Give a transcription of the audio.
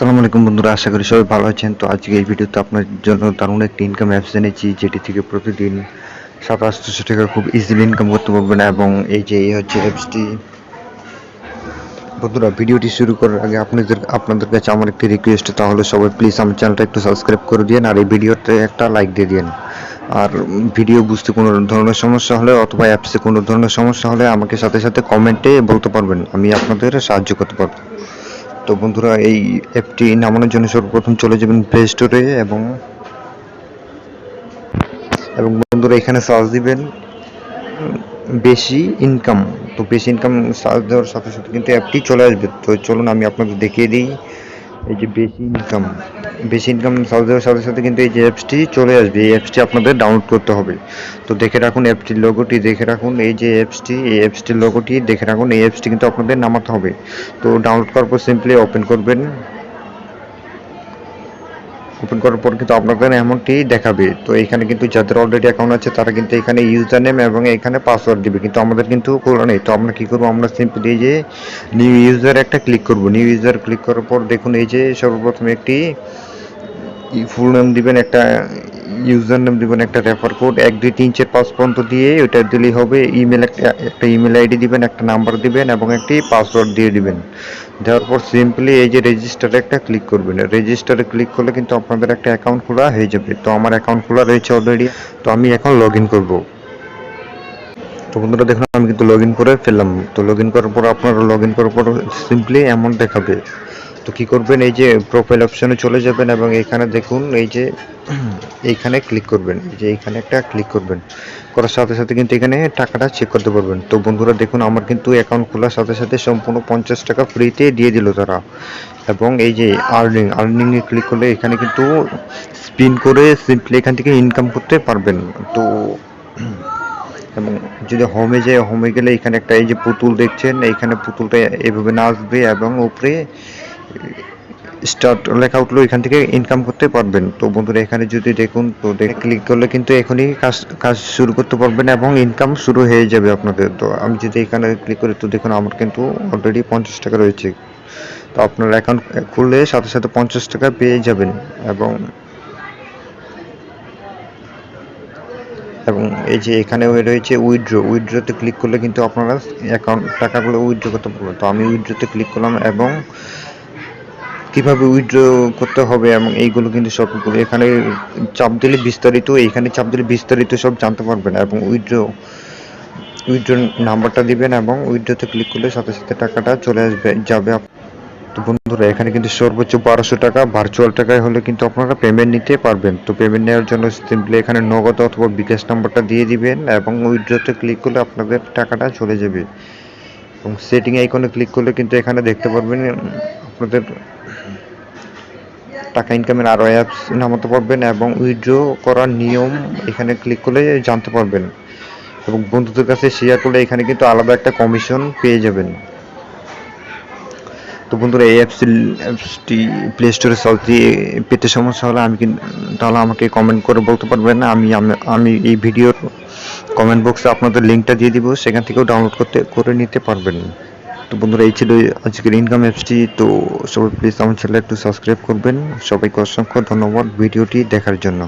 আসসালামু আলাইকুম বন্ধুরা, আশা করি সবাই ভালো আছেন। তো আজকে এই ভিডিওতে আপনার জন্য দারুণ একটি ইনকাম অ্যাপস এনেছি, যেটি থেকে প্রতিদিন 700-800 টাকা খুব ইজিলি ইনকাম করতে পারবেন। এবং এই হচ্ছে অ্যাপসটি। বন্ধুরা, ভিডিওটি শুরু করার আগে আপনাদের কাছে আমার একটি রিকোয়েস্ট, তাহলে সবাই প্লিজ আমার চ্যানেলটা একটু সাবস্ক্রাইব করে দিন আর এই ভিডিওতে একটা লাইক দিয়ে দিন। আর ভিডিও বুঝতে কোনো ধরনের সমস্যা হলে অথবা অ্যাপসে কোনো ধরনের সমস্যা হলে আমাকে সাথে সাথে কমেন্টে বলতে পারবেন, আমি আপনাদের সাহায্য করতে পারবো। তো বন্ধুরা, এই অ্যাপটি নামানোর জন্য সর্বপ্রথম চলে যাবেন প্লে স্টোরে এবং বন্ধুরা এখানে সার্চ দিবেন বেশি ইনকাম। তো বেশি ইনকাম সার্চ দেওয়ার সাথে সাথে কিন্তু অ্যাপটি চলে আসবে। তো চলুন আমি আপনাদের দেখিয়ে দিই। এই যে বেশি ইনকাম সার্চ দেওয়ার সাথে সাথে কিন্তু এই যে অ্যাপসটি চলে আসবে। এই অ্যাপসটি আপনাদের ডাউনলোড করতে হবে। তো দেখে রাখুন অ্যাপটির লোগোটি, দেখে রাখুন এই যে অ্যাপসটির লোগোটি দেখে রাখুন। এই অ্যাপসটি কিন্তু আপনাদের নামাতে হবে। তো ডাউনলোড করার পর সিম্পলি ওপেন করবেন। ওপেন করার পর কিন্তু আপনাদের এমনটি দেখাবে। তো এখানে কিন্তু যাদের অলরেডি অ্যাকাউন্ট আছে তারা কিন্তু এখানে ইউজার নেম এবং এখানে পাসওয়ার্ড দিবে, কিন্তু আমাদের কিন্তু খোলা নেই। তো আমরা কি করবো, আমরা সিম্পলি এই যে নিউ ইউজার একটা ক্লিক করব। নিউ ইউজার ক্লিক করার পর দেখুন এই যে সর্বপ্রথম একটি ফুল নেম দিবেন, একটা ইউজার নেম দিবেন, একটা রেফার কোড 1 2 3 4 5 পর্যন্ত দিয়ে ওইটা দিলেই হবে। ইমেল একটা ইমেল আইডি দিবেন, একটা নাম্বার দিবেন এবং একটি পাসওয়ার্ড দিয়ে দিবেন। দেওয়ার পর সিম্পলি এই যে রেজিস্টারে একটা ক্লিক করবেন। রেজিস্টারে ক্লিক করলে কিন্তু আপনাদের একটা অ্যাকাউন্ট খোলা হয়ে যাবে। তো আমার অ্যাকাউন্ট খোলা রয়েছে অলরেডি। তো আমি এখন লগ ইন করবো। তো বন্ধুরা দেখুন আমি কিন্তু লগ ইন করে ফেললাম। তো লগ ইন করার পর আপনারা লগ ইন করার পর সিম্পলি এমন দেখাবে। তো কি করবেন, এই যে প্রোফাইল অপশনে চলে যাবেন এবং এখানে দেখুন এই যে এইখানে ক্লিক করবেন। এই যে এইখানে একটা ক্লিক করবেন, করার সাথে সাথে কিন্তু এখানে টাকাটা চেক করতে পারবেন। তো বন্ধুরা দেখুন আমার কিন্তু অ্যাকাউন্ট খোলার সাথে সাথে সম্পূর্ণ 50 টাকা ফ্রিতে দিয়ে দিল তারা। এবং এই যে আর্নিংয়ে ক্লিক করলে এখানে কিন্তু স্পিন করে সিম্পলি এখান থেকে ইনকাম করতে পারবেন। তো এবং যদি হোমে গেলে এখানে একটা এই যে পুতুল দেখছেন, এইখানে পুতুলটা এভাবে নাচবে এবং উপরে স্টার্ট লেখা উঠলো, এখান থেকে ইনকাম করতে পারবেন। তো বন্ধুরা এখানে যদি দেখুন, তো দেখে ক্লিক করলে কিন্তু এখনই কাজ শুরু করতে পারবেন এবং ইনকাম শুরু হয়ে যাবে আপনাদের। তো আমি যদি এখানে ক্লিক করি তো দেখুন আমার কিন্তু অলরেডি 50 টাকা রয়েছে। তো আপনার অ্যাকাউন্ট খুললে সাথে সাথে 50 টাকা পেয়ে যাবেন। এবং এবং এই যে এখানে রয়েছে উইথড্রোতে ক্লিক করলে কিন্তু আপনারা অ্যাকাউন্ট টাকাগুলো উইথড্র করতে পারবেন। তো আমি উইথড্রোতে ক্লিক করলাম এবং কিভাবে উইথড্র করতে হবে এবং এইগুলো কিন্তু সবগুলো এখানে চাপ দিলে বিস্তারিত, এইখানে চাপ দিলে বিস্তারিত সব জানতে পারবেন। এবং উইথড্র নাম্বারটা দিবেন এবং উইথড্রোতে ক্লিক করলে সাথে সাথে টাকাটা চলে যাবে। তো বন্ধুরা এখানে কিন্তু সর্বোচ্চ 1200 টাকা ভার্চুয়াল টাকায় হলে কিন্তু আপনারা পেমেন্ট নিতে পারবেন। তো পেমেন্ট নেওয়ার জন্য সিম্পলি এখানে নগদ অথবা বিকাশ নাম্বারটা দিয়ে দিবেন এবং উইথড্রোতে ক্লিক করলে আপনাদের টাকাটা চলে যাবে। এবং সেটিং আইকনে ক্লিক করলে কিন্তু এখানে দেখতে পারবেন আপনাদের টাকা ইনকামের আরও অ্যাপস নামাতে পারবেন এবং উইথড্র করার নিয়ম এখানে ক্লিক করলে জানতে পারবেন। এবং বন্ধুদের কাছে শেয়ার করলে এখানে কিন্তু আলাদা একটা কমিশন পেয়ে যাবেন। তো বন্ধুরা এই অ্যাপসটি প্লে স্টোরে সার্চ দিয়ে পেতে সমস্যা হলে তাহলে আমাকে কমেন্ট করে বলতে পারবেন। আমি এই ভিডিওর কমেন্ট বক্সে আপনাদের লিঙ্কটা দিয়ে দিব, সেখান থেকেও ডাউনলোড করে নিতে পারবেন। তো বন্ধুরা এই ছিল আজকের ইনকাম অ্যাপসটি। তো সবাই প্লিজ আমার চ্যানেলটা একটু সাবস্ক্রাইব করবেন। সবাইকে অসংখ্য ধন্যবাদ ভিডিওটি দেখার জন্য।